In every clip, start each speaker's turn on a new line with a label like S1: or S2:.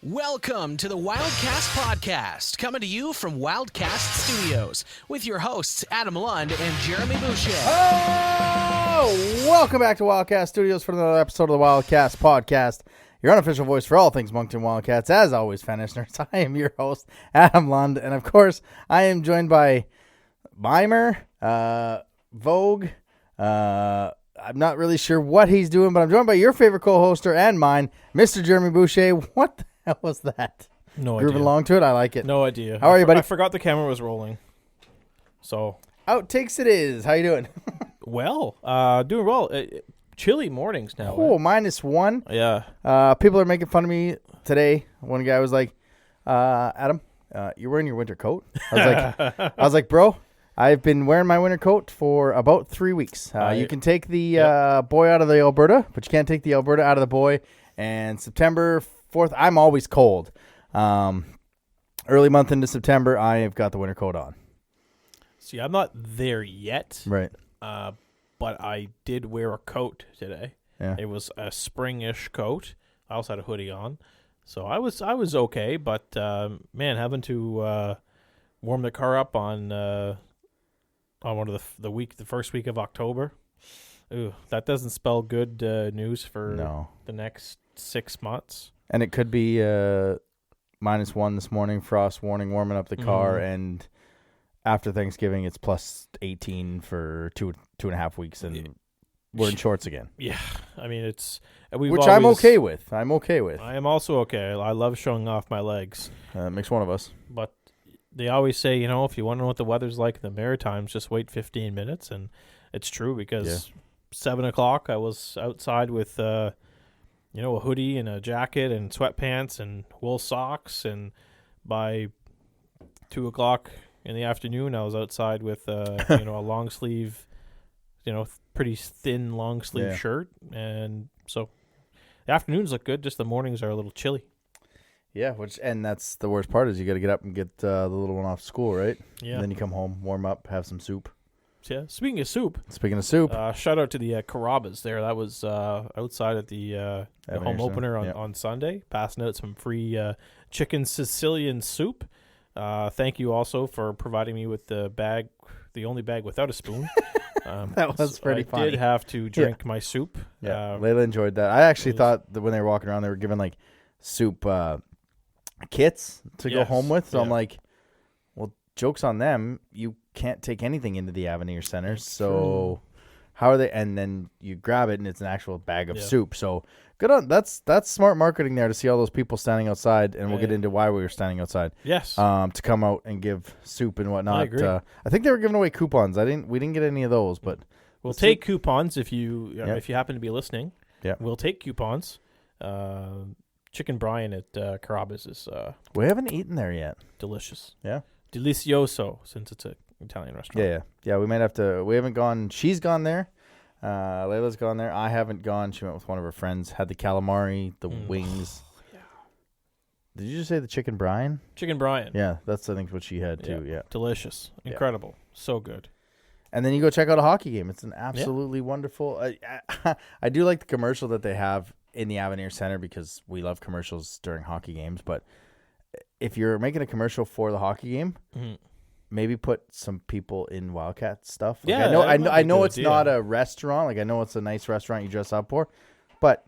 S1: Welcome to the Wildcast podcast, coming to you from Wildcast Studios with your hosts Adam Lund and Jeremy Boucher.
S2: Oh, welcome back to Wildcast Studios for another episode of the Wildcast podcast, your unofficial voice for all things Moncton Wildcats. As always, fan listeners, I am your host, Adam Lund, and of course, I am joined by Mimer, Vogue. I'm not really sure what he's doing, but I'm joined by your favorite co-hoster and mine, Mr. Jeremy Boucher. What the hell was that?
S3: No idea.
S2: Grooving along to it? I like it.
S3: No idea.
S2: How are you, buddy?
S3: I forgot the camera was rolling. So
S2: Outtakes it is. How you doing?
S3: well, doing well. Chilly mornings now.
S2: Oh, -1.
S3: Yeah.
S2: People are making fun of me today. One guy was like, Adam, you're wearing your winter coat? I was like, bro, I've been wearing my winter coat for about 3 weeks. You can take the boy out of the Alberta, but you can't take the Alberta out of the boy. And September 4th, I'm always cold. Early month into September, I have got the winter coat on.
S3: See, I'm not there yet.
S2: Right.
S3: But I did wear a coat today.
S2: Yeah.
S3: It was a spring-ish coat. I also had a hoodie on. So I was okay, but man, having to warm the car up on one of the first week of October. Ooh, that doesn't spell good news for the next 6 months.
S2: And it could be -1 this morning, frost warning, warming up the car, and after Thanksgiving, it's +18 for two and a half weeks, and we're in shorts again.
S3: Yeah, I mean
S2: I'm okay with. I
S3: am also okay. I love showing off my legs.
S2: Makes one of us.
S3: But they always say, if you want to know what the weather's like in the Maritimes, just wait 15 minutes, and it's true because 7 o'clock I was outside with a hoodie and a jacket and sweatpants and wool socks, and by 2 o'clock in the afternoon I was outside with a long sleeve, pretty thin long sleeve shirt, and so the afternoons look good, just the mornings are a little chilly.
S2: Yeah, and that's the worst part is you got to get up and get the little one off school, right?
S3: Yeah.
S2: And then you come home, warm up, have some soup.
S3: Yeah. Speaking of soup,
S2: shout
S3: out to the Carrabba's there. That was outside at the home opener on Sunday, passing out some free chicken Sicilian soup. Thank you also for providing me with the only bag without a spoon.
S2: That was pretty funny.
S3: I did have to drink my soup.
S2: Yeah, Layla enjoyed that. I actually thought that when they were walking around, they were given like soup kits to go home with. So I'm like, well, joke's on them. You can't take anything into the Avenir Center. So how are they? And then you grab it and it's an actual bag of soup. So good on that's smart marketing there to see all those people standing outside, and we'll get into why we were standing outside.
S3: Yes.
S2: To come out and give soup and whatnot.
S3: I agree.
S2: I think they were giving away coupons. We didn't get any of those, but
S3: we'll take coupons if you happen to be listening. Yeah. We'll take coupons. Chicken Brian at Carrabba's is
S2: we haven't eaten there yet.
S3: Delicious.
S2: Yeah.
S3: Delicioso, since it's an Italian restaurant.
S2: Yeah. We might have to. We haven't gone. She's gone there. Layla's gone there. I haven't gone. She went with one of her friends. Had the calamari, the wings. Yeah. Did you just say the Chicken Brian?
S3: Chicken Brian.
S2: Yeah, that's I think what she had too. Yeah.
S3: Delicious. Incredible. So good.
S2: And then you go check out a hockey game. It's an absolutely wonderful. I do like the commercial that they have in the Avenir Center because we love commercials during hockey games. But if you're making a commercial for the hockey game, maybe put some people in Wildcat stuff. Like, I know it's not a restaurant. Like I know it's a nice restaurant you dress up for, but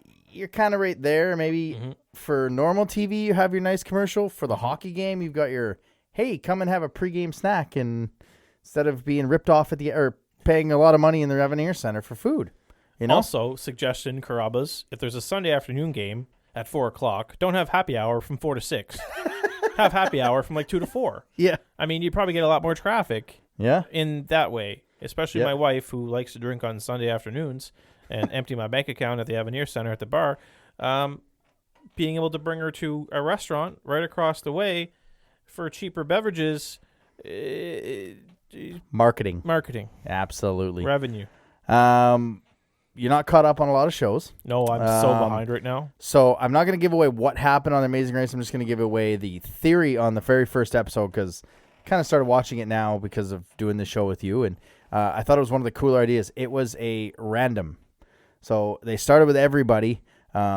S2: you're kind of right there. Maybe for normal TV, you have your nice commercial. For the hockey game, you've got your, hey, come and have a pregame snack, and instead of being ripped off or paying a lot of money in the Avenir Center for food.
S3: Also, suggestion, Carrabba's, if there's a Sunday afternoon game at 4 o'clock, don't have happy hour from 4 to 6. Have happy hour from like 2 to 4.
S2: Yeah.
S3: I mean, you probably get a lot more traffic in that way, especially my wife, who likes to drink on Sunday afternoons and empty my bank account at the Avenir Center at the bar. Being able to bring her to a restaurant right across the way for cheaper beverages.
S2: Marketing. Absolutely.
S3: Revenue.
S2: You're not caught up on a lot of shows.
S3: No, I'm so behind right now.
S2: So I'm not going to give away what happened on Amazing Race. I'm just going to give away the theory on the very first episode because I kind of started watching it now because of doing the show with you. And I thought it was one of the cooler ideas. It was a random. So they started with everybody.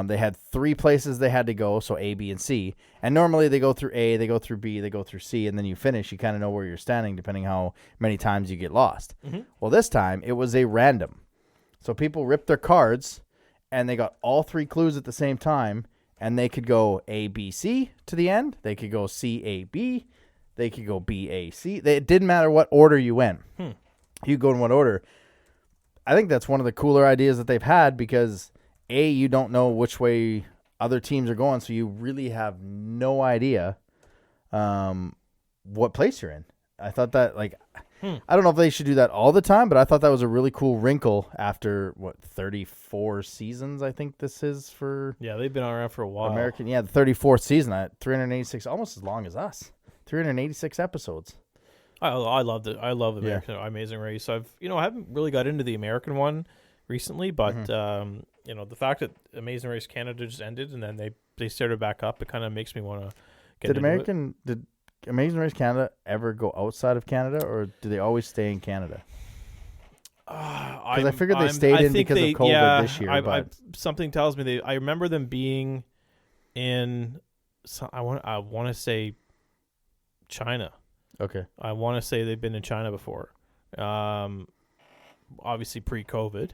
S2: They had 3 places they had to go, so A, B, and C. And normally they go through A, they go through B, they go through C, and then you finish. You kind of know where you're standing depending how many times you get lost.
S3: Mm-hmm.
S2: Well, this time it was a random. So people ripped their cards, and they got all 3 clues at the same time, and they could go A, B, C to the end. They could go C, A, B. They could go B, A, C. It didn't matter what order you went. You go in what order. I think that's one of the cooler ideas that they've had because, A, you don't know which way other teams are going, so you really have no idea what place you're in. I thought that, like, I don't know if they should do that all the time, but I thought that was a really cool wrinkle after, 34 seasons, I think this is for...
S3: Yeah, they've been around for a while.
S2: American, the 34th season, 386, almost as long as us. 386 episodes.
S3: I loved it. I love American Amazing Race. I haven't really got into the American one recently, but the fact that Amazing Race Canada just ended and then they started back up, it kind of makes me want to get into it.
S2: Did Amazing Race Canada ever go outside of Canada, or do they always stay in Canada? Because I figured they stayed in because of COVID this year. But
S3: something tells me I remember them being in. I want to say China.
S2: Okay.
S3: I want to say they've been in China before. Obviously pre-COVID.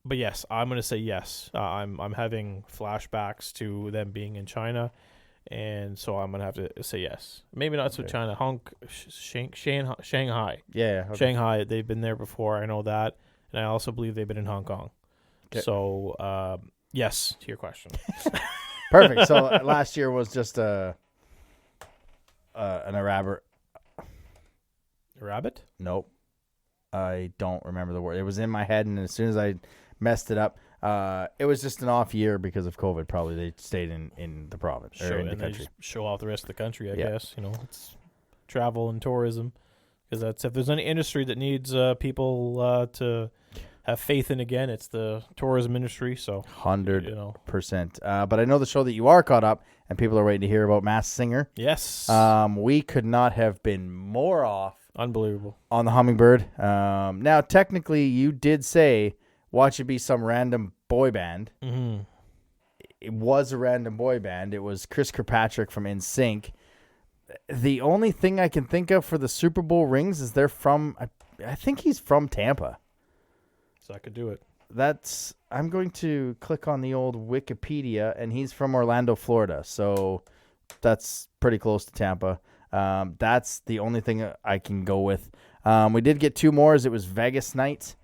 S3: But yes, I'm going to say yes. I'm having flashbacks to them being in China, and so I'm going to have to say yes. Maybe not so China. Shanghai.
S2: Yeah. Okay.
S3: Shanghai. They've been there before. I know that, and I also believe they've been in Hong Kong. Okay. So yes to your question.
S2: Perfect. So last year was just an rabbit.
S3: A rabbit?
S2: Nope. I don't remember the word. It was in my head, and as soon as I messed it up, it was just an off year because of COVID. Probably they stayed in the province or in the country.
S3: They just show off the rest of the country, I guess. It's travel and tourism, because that's if there's any industry that needs people to have faith in again, it's the tourism industry. So
S2: 100%. But I know the show that you are caught up, and people are waiting to hear about Masked Singer.
S3: Yes.
S2: We could not have been more off.
S3: Unbelievable.
S2: On the Hummingbird. Now, technically, you did say, watch it be some random boy band.
S3: Mm-hmm.
S2: It was a random boy band. It was Chris Kirkpatrick from NSYNC. The only thing I can think of for the Super Bowl rings is they're from, I think he's from Tampa.
S3: So I could do it.
S2: I'm going to click on the old Wikipedia, and he's from Orlando, Florida. So that's pretty close to Tampa. That's the only thing I can go with. We did get 2 more. It was Vegas Night,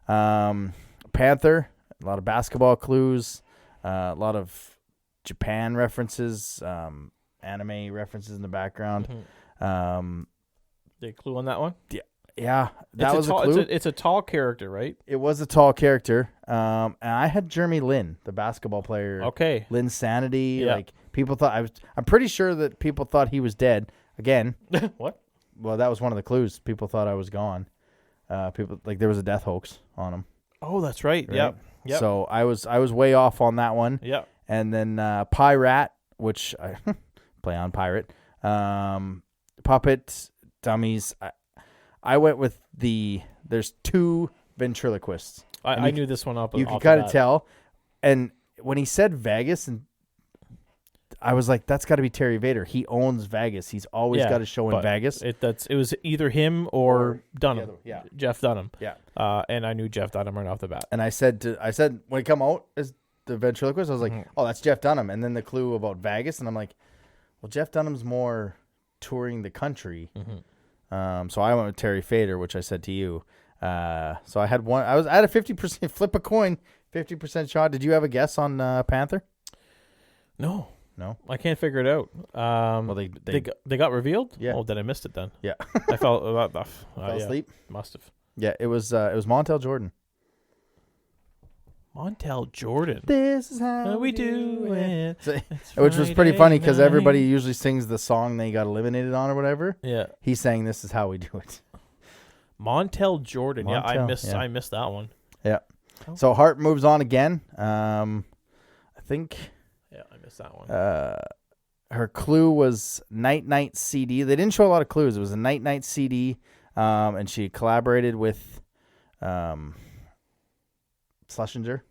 S2: Panther, a lot of basketball clues, a lot of Japan references, anime references in the background.
S3: Did a clue on that one?
S2: Yeah, that was a clue.
S3: It's a tall character, right?
S2: It was a tall character. And I had Jeremy Lin, the basketball player.
S3: Okay.
S2: Lin Sanity.
S3: Yeah.
S2: Like people thought I'm pretty sure that people thought he was dead. Again.
S3: What?
S2: Well, that was one of the clues. People thought I was gone. There was a death hoax on him.
S3: Oh, that's right. Yep.
S2: So I was way off on that one.
S3: Yep.
S2: And then Pirate, which I play on Pirate. Puppet, Dummies. I went with there's 2 ventriloquists.
S3: I knew this one up.
S2: You can kind of tell. And when he said Vegas, and I was like, that's got to be Terry Vader. He owns Vegas. He's always got a show in Vegas.
S3: It was either him or Dunham. Jeff Dunham.
S2: Yeah.
S3: And I knew Jeff Dunham right off the bat.
S2: And I said when he come out as the ventriloquist, I was like, oh, that's Jeff Dunham. And then the clue about Vegas, and I'm like, well, Jeff Dunham's more touring the country. So I went with Terry Fader, which I said to you. So I had one. I had a 50% flip a coin, 50% shot. Did you have a guess on Panther?
S3: No,
S2: I
S3: can't figure it out.
S2: Well,
S3: they got revealed.
S2: Yeah.
S3: Oh, then I missed it. Then
S2: yeah,
S3: I fell
S2: asleep.
S3: Must have.
S2: Yeah, it was Montel Jordan.
S3: Montel Jordan.
S2: This is how
S3: we do it.
S2: So, which was pretty funny because everybody usually sings the song they got eliminated on or whatever.
S3: Yeah.
S2: He sang "This Is How We Do It."
S3: Montel Jordan. I missed that one.
S2: Yeah. Oh. So Hart moves on again. I think.
S3: Yeah, I missed that one.
S2: Her clue was Night CD. They didn't show a lot of clues. It was a Night CD, and she collaborated with Schlesinger.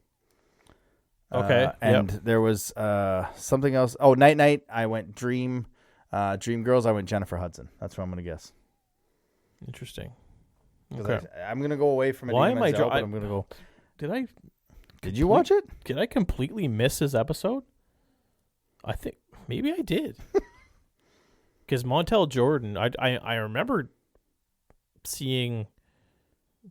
S3: Okay.
S2: And there was something else. Oh, Night. I went Dream Girls. I went Jennifer Hudson. That's what I'm going to guess.
S3: Interesting.
S2: 'Cause
S3: Okay.
S2: I'm going to go away from it.
S3: Why am I?
S2: but I'm going to go. Did you watch it?
S3: Did I completely miss his episode? I think maybe I did. Because Montel Jordan, I remember seeing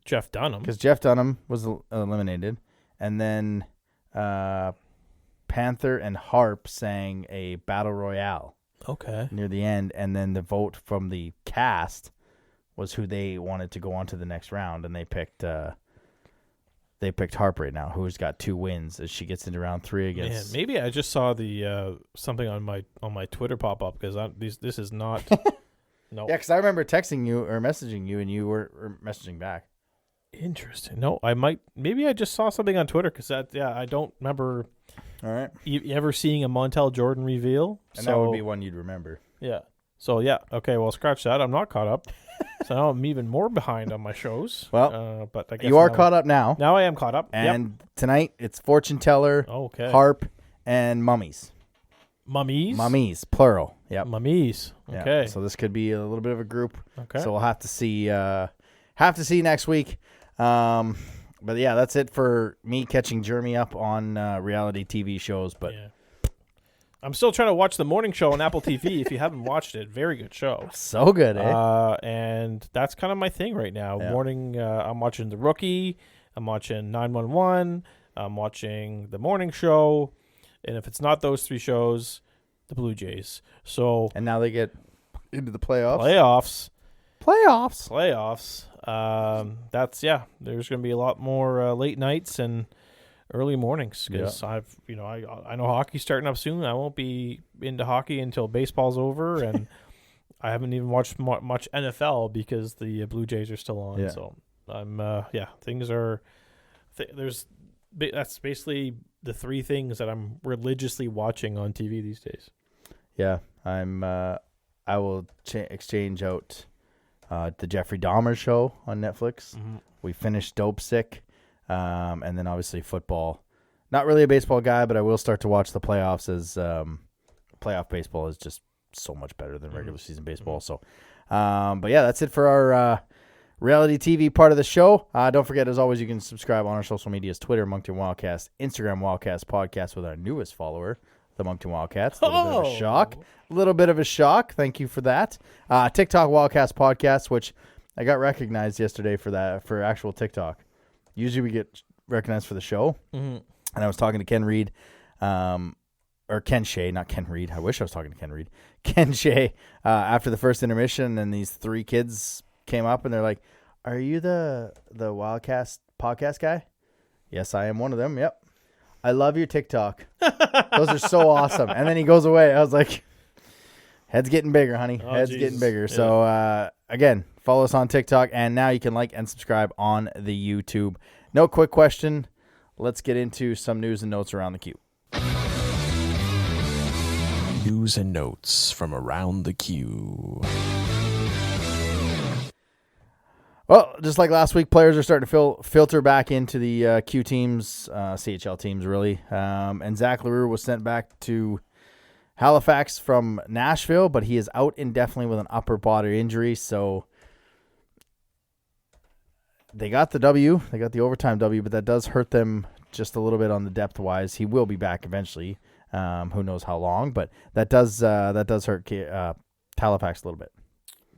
S3: Jeff Dunham.
S2: Because Jeff Dunham was eliminated, and then Panther and Harp sang a battle royale.
S3: Okay.
S2: Near the end, and then the vote from the cast was who they wanted to go on to the next round, and they picked Harp right now, who's got 2 wins as she gets into round 3 against.
S3: Man, maybe I just saw the something on my Twitter pop up because this is not. No.
S2: Yeah, because I remember texting you or messaging you, and you were messaging back.
S3: Interesting. No, maybe I just saw something on Twitter because I don't remember.
S2: All right.
S3: You ever seeing a Montel Jordan reveal?
S2: And that would be one you'd remember.
S3: Yeah. So yeah. Okay. Well, scratch that. I'm not caught up. So now I'm even more behind on my shows.
S2: Well,
S3: but I guess
S2: you are caught up now.
S3: Now I am caught up.
S2: And tonight it's Fortune Teller, Harp, and Mummies. Mummies, plural. Yep.
S3: Mummies. Okay.
S2: Yeah. So this could be a little bit of a group.
S3: Okay.
S2: So we'll have to see. Next week. But yeah, that's it for me catching Jeremy up on reality TV shows. But
S3: yeah. I'm still trying to watch the morning show on Apple TV. If you haven't watched it, very good show.
S2: So good, eh?
S3: And that's kind of my thing right now.
S2: Yeah.
S3: Morning, I'm watching The Rookie. I'm watching 911. I'm watching the morning show. And if it's not those 3 shows, the Blue Jays. So
S2: and now they get into the playoffs.
S3: Playoffs. There's going to be a lot more late nights and early mornings because I know hockey's starting up soon. I won't be into hockey until baseball's over, and I haven't even watched much NFL because the Blue Jays are still on.
S2: Yeah.
S3: So I'm things are that's basically the 3 things that I'm religiously watching on TV these days.
S2: Yeah, I will exchange out the Jeffrey Dahmer show on Netflix.
S3: Mm-hmm.
S2: We finished Dope Sick, and then obviously football. Not really a baseball guy, but I will start to watch the playoffs as playoff baseball is just so much better than regular season baseball. So, but yeah, that's it for our reality TV part of the show. Don't forget, as always, you can subscribe on our social medias: Twitter, Moncton Wildcast, Instagram, Wildcast Podcast, with our newest follower, the Moncton Wildcats. A little bit of a shock. Thank you for that. TikTok Wildcast Podcast, which I got recognized yesterday for actual TikTok. Usually we get recognized for the show.
S3: Mm-hmm.
S2: And I was talking to Ken Reed, or Ken Shea, not Ken Reed. I wish I was talking to Ken Reed. Ken Shea, after the first intermission, and these 3 kids came up and they're like, "Are you the Wildcast podcast guy?" Yes, I am one of them. Yep. I love your TikTok. Those are so awesome. And then he goes away. I was like, head's getting bigger, honey. Head's getting bigger. Yeah. So, again, follow us on TikTok. And now you can like and subscribe on the YouTube. No quick question. Let's get into some news and notes around the queue.
S1: News and notes from around the queue.
S2: Well, just like last week, players are starting to filter back into the Q teams, CHL teams, really. And Zach LaRue was sent back to Halifax from Nashville, but he is out indefinitely with an upper body injury. So they got the W. They got the overtime W, but that does hurt them just a little bit on the depth-wise. He will be back eventually. Who knows how long, but that does hurt Halifax a little bit.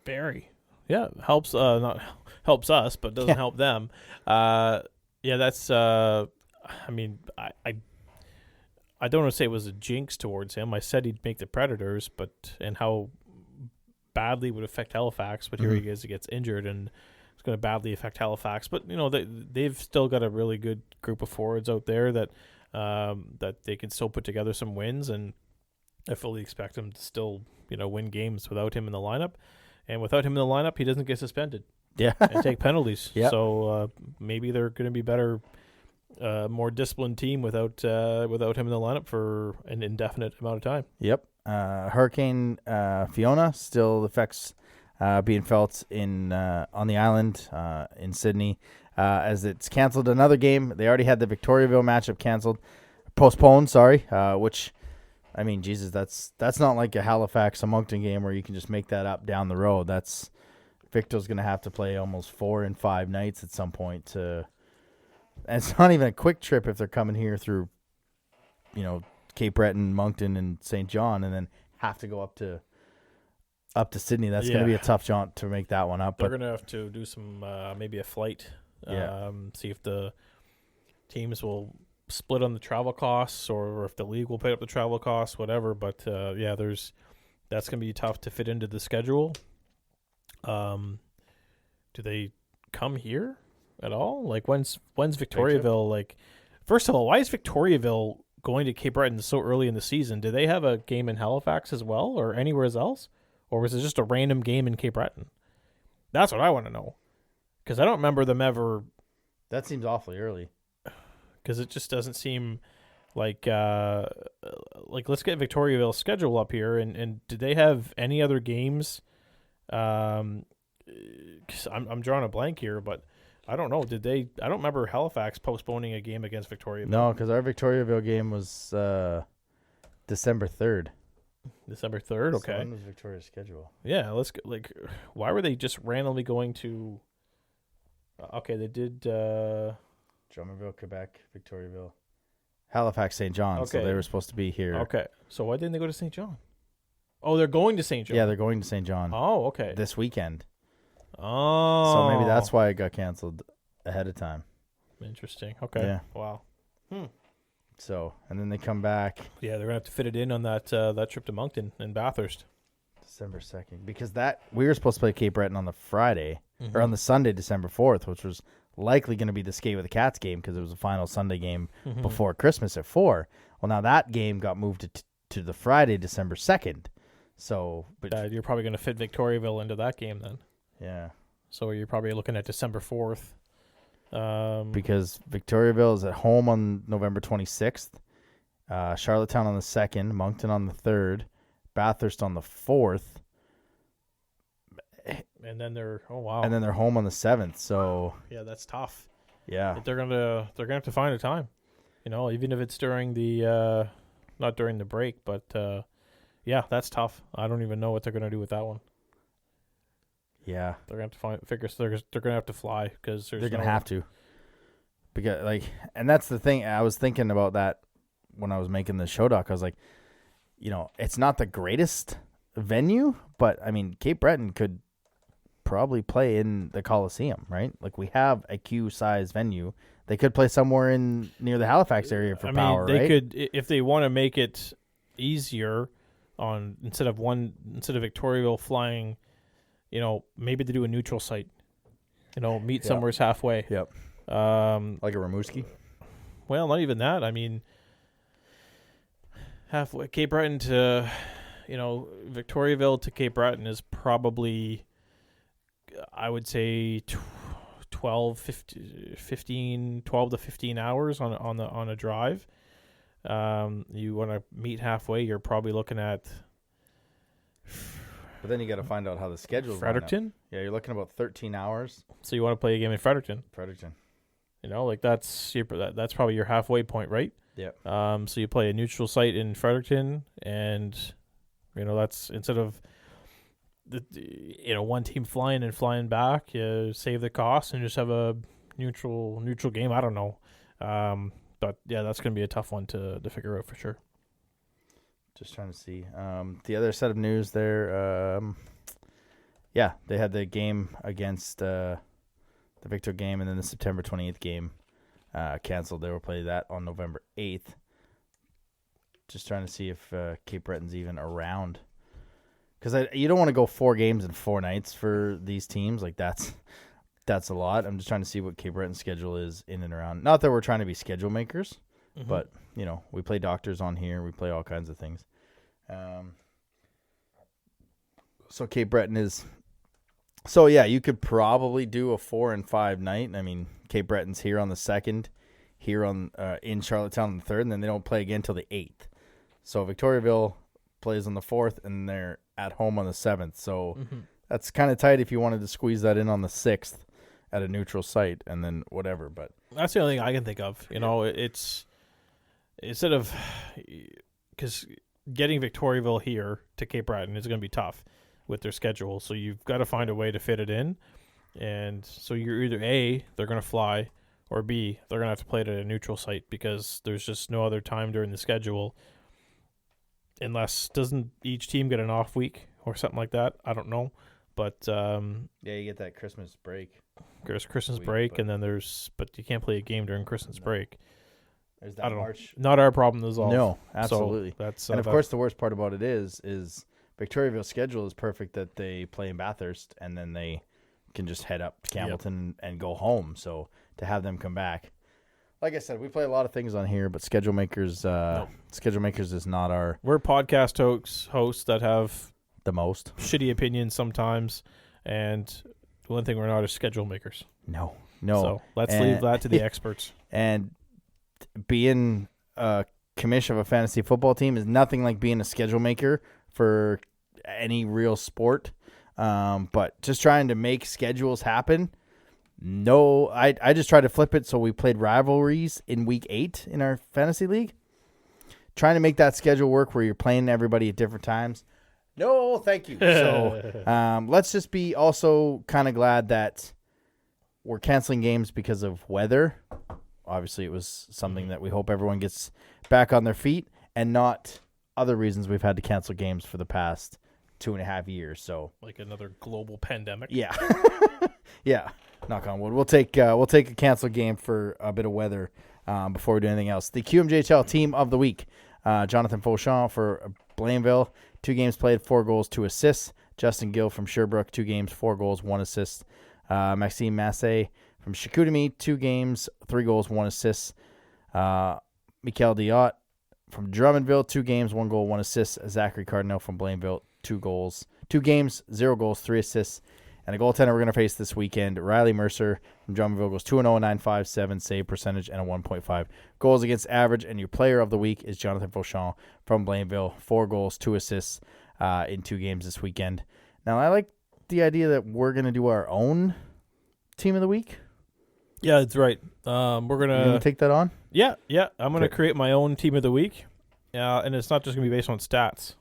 S3: Very. Yeah, helps not helps us, but doesn't help them. That's I mean, I don't want to say it was a jinx towards him. I said he'd make the Predators, and how badly would affect Halifax, but here he is, he gets injured and it's going to badly affect Halifax. But they've still got a really good group of forwards out there that they can still put together some wins, and I fully expect them to still win games without him in the lineup. And without him in the lineup, he doesn't get suspended.
S2: Yeah,
S3: and take penalties.
S2: Yep.
S3: So maybe they're going to be better, more disciplined team without him in the lineup for an indefinite amount of time.
S2: Yep. Hurricane Fiona still affects being felt on the island in Sydney as it's canceled another game. They already had the Victoriaville matchup canceled. postponed. Sorry, which, I mean, Jesus, that's not like a Halifax, a Moncton game where you can just make that up down the road. That's Victor's going to have to play almost 4 and 5 nights at some point to. And it's not even a quick trip if they're coming here through, Cape Breton, Moncton, and St. John, and then have to go up to Sydney. That's going to be a tough jaunt to make that one up.
S3: They're going to have to do some maybe a flight. See if the teams will split on the travel costs or if the league will pay up the travel costs, whatever. But that's going to be tough to fit into the schedule. Do they come here at all? Like when's Victoriaville? Like, first of all, why is Victoriaville going to Cape Breton so early in the season? Do they have a game in Halifax as well, or anywhere else, or was it just a random game in Cape Breton? That's what I want to know, because I don't remember them ever.
S2: That seems awfully early.
S3: Because it just doesn't seem like let's get Victoriaville's schedule up here, and do they have any other games? 'Cause I'm drawing a blank here, but I don't know. I don't remember Halifax postponing a game against Victoriaville.
S2: No, because our Victoriaville game was December 3rd.
S3: December 3rd, okay.
S2: So when was Victoria's schedule?
S3: Yeah, let's go, why were they just randomly going to? Okay, they did.
S2: Drummondville, Quebec, Victoriaville, Halifax, St. John. Okay. So they were supposed to be here.
S3: Okay, so why didn't they go to St. John? Oh, they're going to St. John.
S2: Yeah, they're going to St. John.
S3: Oh, okay.
S2: This weekend.
S3: Oh.
S2: So maybe that's why it got canceled ahead of time.
S3: Interesting. Okay.
S2: Yeah.
S3: Wow.
S2: So, and then they come back.
S3: Yeah, they're gonna have to fit it in on that trip to Moncton and Bathurst.
S2: December 2nd, because we were supposed to play Cape Breton on the Friday or on the Sunday, December 4th, which was likely going to be the Skate with the Cats game because it was the final Sunday game before Christmas at 4. Well, now that game got moved to the Friday, December 2nd. So, but
S3: you're probably going to fit Victoriaville into that game then.
S2: Yeah.
S3: So you're probably looking at December 4th.
S2: Because Victoriaville is at home on November 26th, Charlottetown on the 2nd, Moncton on the 3rd, Bathurst on the 4th.
S3: And then they're
S2: And then they're home on the 7th. So
S3: yeah, that's tough.
S2: Yeah.
S3: They're gonna have to find a time. Even if it's during the not during the break, but yeah, that's tough. I don't even know what they're gonna do with that one.
S2: Yeah.
S3: They're gonna have to figure they're gonna have to fly because
S2: they're gonna have to. Because and that's the thing. I was thinking about that when I was making the show doc. I was like, it's not the greatest venue, but I mean, Cape Breton could probably play in the Coliseum, right? Like, we have a Q-size venue. They could play somewhere near the Halifax area for power,
S3: they
S2: right?
S3: could, if they want to make it easier instead of Victoriaville flying, maybe they do a neutral site, meet somewhere halfway.
S2: Yep. Like a Rimouski?
S3: Well, not even that. I mean, halfway Cape Breton to, Victoriaville to Cape Breton is probably, I would say, 12 to 15 hours on a drive. You want to meet halfway, you're probably looking at.
S2: But then you got to find out how the schedule.
S3: Fredericton.
S2: Yeah, you're looking about 13 hours.
S3: So you want to play a game in Fredericton. That's probably your halfway point, right?
S2: Yep.
S3: So you play a neutral site in Fredericton, and that's instead of one team flying and flying back, you save the cost and just have a neutral game. I don't know, but yeah, that's gonna be a tough one to figure out for sure.
S2: Just trying to see the other set of news there. They had the game against the Victor game, and then the September 28th game canceled. They will play that on November 8th. Just trying to see if Cape Breton's even around. Because you don't want to go 4 games in 4 nights for these teams. Like, that's a lot. I'm just trying to see what Cape Breton's schedule is in and around. Not that we're trying to be schedule makers, but, we play doctors on here. We play all kinds of things. So Cape Breton is... So, yeah, you could probably do a 4 and 5 night. I mean, Cape Breton's here on the 2nd, here in Charlottetown on the 3rd, and then they don't play again until the 8th. So Victoriaville plays on the 4th, and they're at home on the 7th. So that's kind of tight if you wanted to squeeze that in on the 6th at a neutral site and then whatever. But
S3: that's the only thing I can think of. instead of, because getting Victoriaville here to Cape Breton is going to be tough with their schedule. So you've got to find a way to fit it in. And so you're either A, they're going to fly, or B, they're going to have to play it at a neutral site because there's just no other time during the schedule. Unless, doesn't each team get an off week or something like that? I don't know. But
S2: yeah, you get that Christmas break.
S3: There's Christmas break, and then but you can't play a game during Christmas break.
S2: There's that March.
S3: Not our problem is all.
S2: No, absolutely.
S3: So that's
S2: and of course, the worst part about it is Victoriaville's schedule is perfect that they play in Bathurst and then they can just head up to Campbellton and go home. So to have them come back, like I said, we play a lot of things on here, but Schedule Makers, Schedule Makers is not our.
S3: We're podcast hosts that have
S2: the most
S3: shitty opinions sometimes, and the one thing we're not is schedule makers.
S2: No.
S3: So let's leave that to the experts.
S2: And being a commission of a fantasy football team is nothing like being a schedule maker for any real sport. But just trying to make schedules happen. No, I just tried to flip it. So we played rivalries in week 8 in our fantasy league. Trying to make that schedule work where you're playing everybody at different times. No, thank you. So let's just be also kind of glad that we're canceling games because of weather. Obviously, it was something that we hope everyone gets back on their feet and not other reasons we've had to cancel games for the past 2.5 years. So
S3: like another global pandemic.
S2: Yeah. Yeah. Knock on wood. We'll take a canceled game for a bit of weather before we do anything else. The Qmjhl team of the week. Jonathan Fauchon for Blainville. 2 games played, 4 goals, 2 assists. Justin Gill from Sherbrooke, 2 games, 4 goals, 1 assist. Maxime Massé from Chicoutimi, 2 games, 3 goals, 1 assist. Michael Diot from Drummondville, 2 games, 1 goal, 1 assist. Zachary Cardinal from Blainville, 2 games, 0 goals, 3 assists. And a goaltender we're going to face this weekend, Riley Mercer from Drummondville, goes 2-0, 9.57 save percentage, and a 1.5 goals against average. And your player of the week is Jonathan Fauchon from Blainville, 4 goals, 2 assists in 2 games this weekend. Now, I like the idea that we're going to do our own team of the week.
S3: Yeah, that's right. We're going to
S2: take that on?
S3: Yeah. I'm going to create my own team of the week. And it's not just going to be based on stats.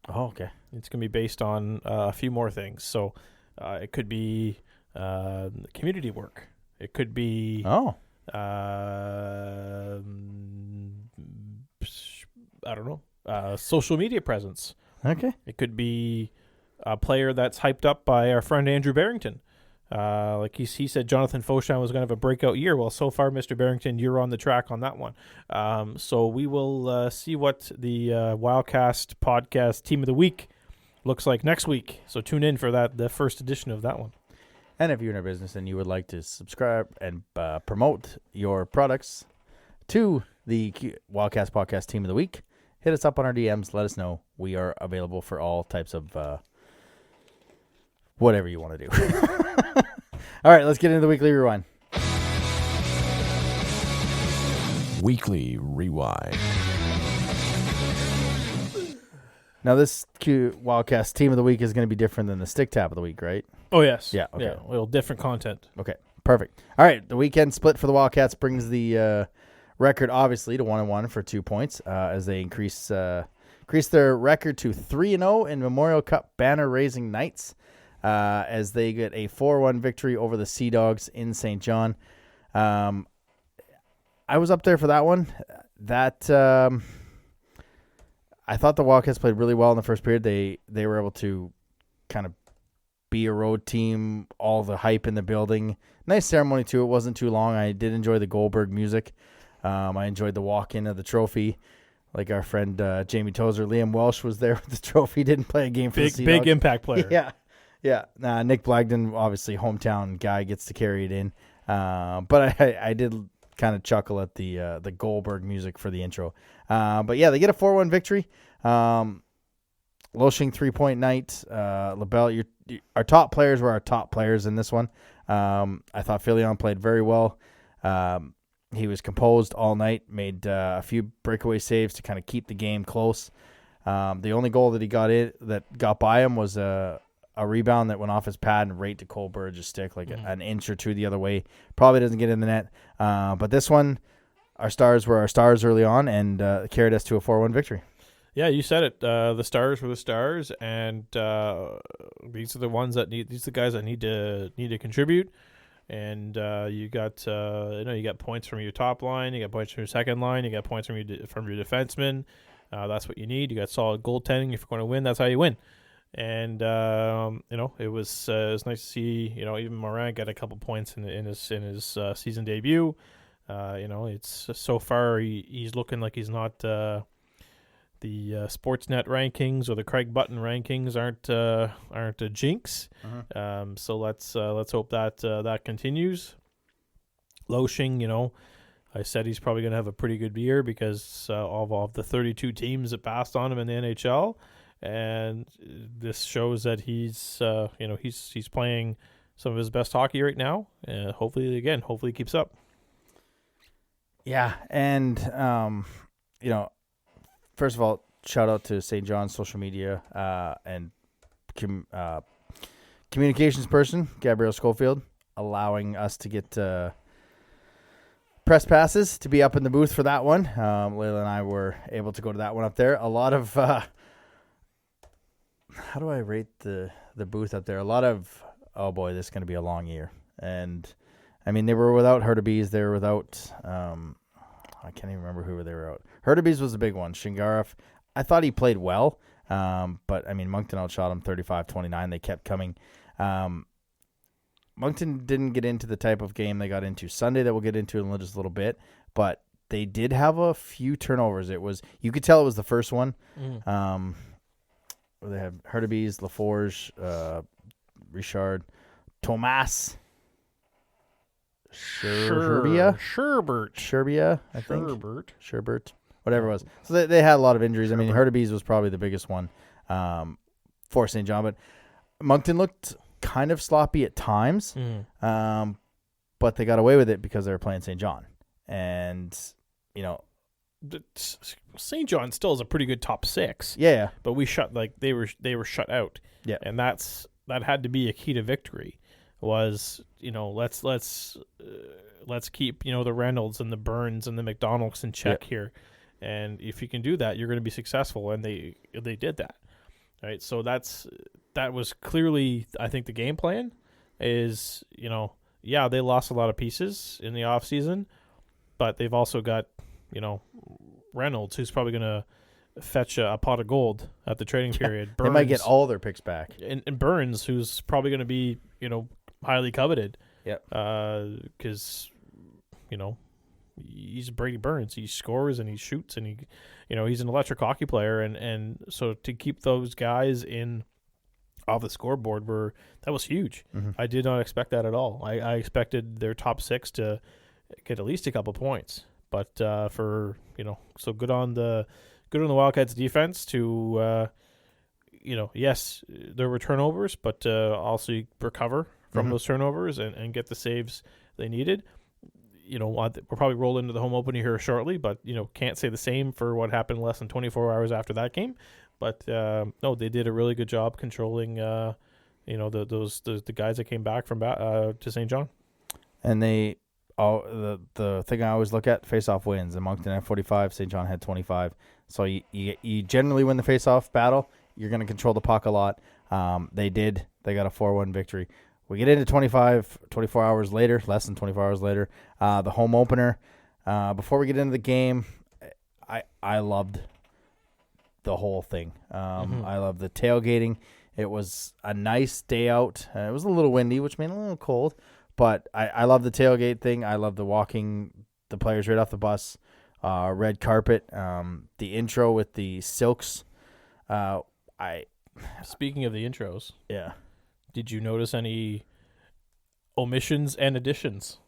S2: Oh, okay.
S3: It's going to be based on a few more things. So it could be community work. It could be I don't know, social media presence.
S2: Okay.
S3: It could be a player that's hyped up by our friend Andrew Barrington. Like he said, Jonathan Fauchon was going to have a breakout year. Well, so far, Mr. Barrington, you're on the track on that one. So we will see what the Wildcast podcast team of the week looks like next week. So tune in for the first edition of that one.
S2: And if you're in our business and you would like to subscribe and promote your products to the Wildcast podcast team of the week, hit us up on our DMs. Let us know. We are available for all types of whatever you want to do. All right, let's get into the Weekly Rewind.
S4: Weekly Rewind.
S2: Now, this Wildcast team of the week is going to be different than the Stick Tap of the week, right?
S3: Oh, yes.
S2: Yeah, okay.
S3: Yeah, well, different content.
S2: Okay, perfect. All right, the weekend split for the Wildcats brings the record, obviously, to 1-1 for 2 points as they increase their record to 3-0 in Memorial Cup banner-raising nights as they get a 4-1 victory over the Sea Dogs in St. John. I was up there for that one. I thought the Wildcats played really well in the first period. They were able to kind of be a road team, all the hype in the building. Nice ceremony, too. It wasn't too long. I did enjoy the Goldberg music. I enjoyed the walk-in of the trophy. Like our friend Jamie Tozer, Liam Welsh was there with the trophy. Didn't play a game for the Sea Dogs.
S3: Big impact player.
S2: Yeah. Nick Blagden, obviously hometown guy, gets to carry it in. But I did kind of chuckle at the Goldberg music for the intro. But yeah, they get a 4-1 victory. Loshing 3-point night. LaBelle, our top players were our top players in this one. I thought Filion played very well. He was composed all night, made a few breakaway saves to kind of keep the game close. The only goal that he got by him was a rebound that went off his pad and right to Cole Burridge's stick, like an inch or two the other way. Probably doesn't get in the net. But this one, our stars were our stars early on and carried us to a 4-1 victory.
S3: Yeah, you said it. The stars were the stars, and these are the ones that need. These are the guys that need to contribute. And you got points from your top line, you got points from your second line, you got points from your defensemen. That's what you need. You got solid goaltending. If you're going to win, that's how you win. And it was nice to see. Even Morin got a couple points in his season debut. It's so far he's looking like he's not. The Sportsnet rankings or the Craig Button rankings aren't a jinx. So let's hope that continues. Loshing, I said he's probably going to have a pretty good year because of the 32 teams that passed on him in the NHL, and this shows that he's playing some of his best hockey right now. Hopefully he keeps up.
S2: Yeah, and first of all, shout out to St. John's social media and communications person, Gabrielle Schofield, allowing us to get press passes to be up in the booth for that one. Layla and I were able to go to that one up there. A lot of, how do I rate the booth up there? A lot of, oh boy, this is going to be a long year. And, I mean, they were without Hurtubise. They were without, I can't even remember who they were out. Hurtubise was a big one. Shingarov, I thought he played well, but, I mean, Moncton outshot him 35-29. They kept coming. Moncton didn't get into the type of game they got into Sunday that we'll get into in just a little bit, but they did have a few turnovers. You could tell it was the first one. They had Hurtubise, Laforge, Richard, Tomas, Sherbia, I think. Sherbert, whatever it was. So they had a lot of injuries. I mean, Hurtubise was probably the biggest one for St. John, but Moncton looked kind of sloppy at times, but they got away with it because they were playing St. John. And,
S3: St. John still is a pretty good top six.
S2: Yeah.
S3: But they were shut out.
S2: Yeah.
S3: And that had to be a key to victory. Was let's keep the Reynolds and the Burns and the McDonald's in check here, and if you can do that, you're going to be successful. And they did that, right? So that was clearly, I think, the game plan. Is they lost a lot of pieces in the off season, but they've also got Reynolds, who's probably going to fetch a pot of gold at the trading period. Burns,
S2: they might get all their picks back,
S3: and Burns, who's probably going to be highly coveted.
S2: Yep.
S3: Because he's Brady Burns. He scores and he shoots and he's an electric hockey player, and so to keep those guys off the scoreboard that was huge. I did not expect that at all. I expected their top six to get at least a couple points, but so good on the Wildcats defense to yes, there were turnovers, but also recover from those turnovers and get the saves they needed. We'll probably roll into the home opener here shortly, but can't say the same for what happened less than 24 hours after that game. But no, they did a really good job controlling the guys that came back from to St. John. And
S2: the thing I always look at, face-off wins. And Moncton had 45, St. John had 25. So you generally win the face-off battle. You're going to control the puck a lot. They did. They got a 4-1 victory. We get into 24 hours later, less than 24 hours later, the home opener. Before we get into the game, I loved the whole thing. I loved the tailgating. It was a nice day out. It was a little windy, which made it a little cold. But I love the tailgate thing. I love the walking the players right off the bus, red carpet, the intro with the silks.
S3: Speaking of the intros.
S2: Yeah.
S3: Did you notice any omissions and additions?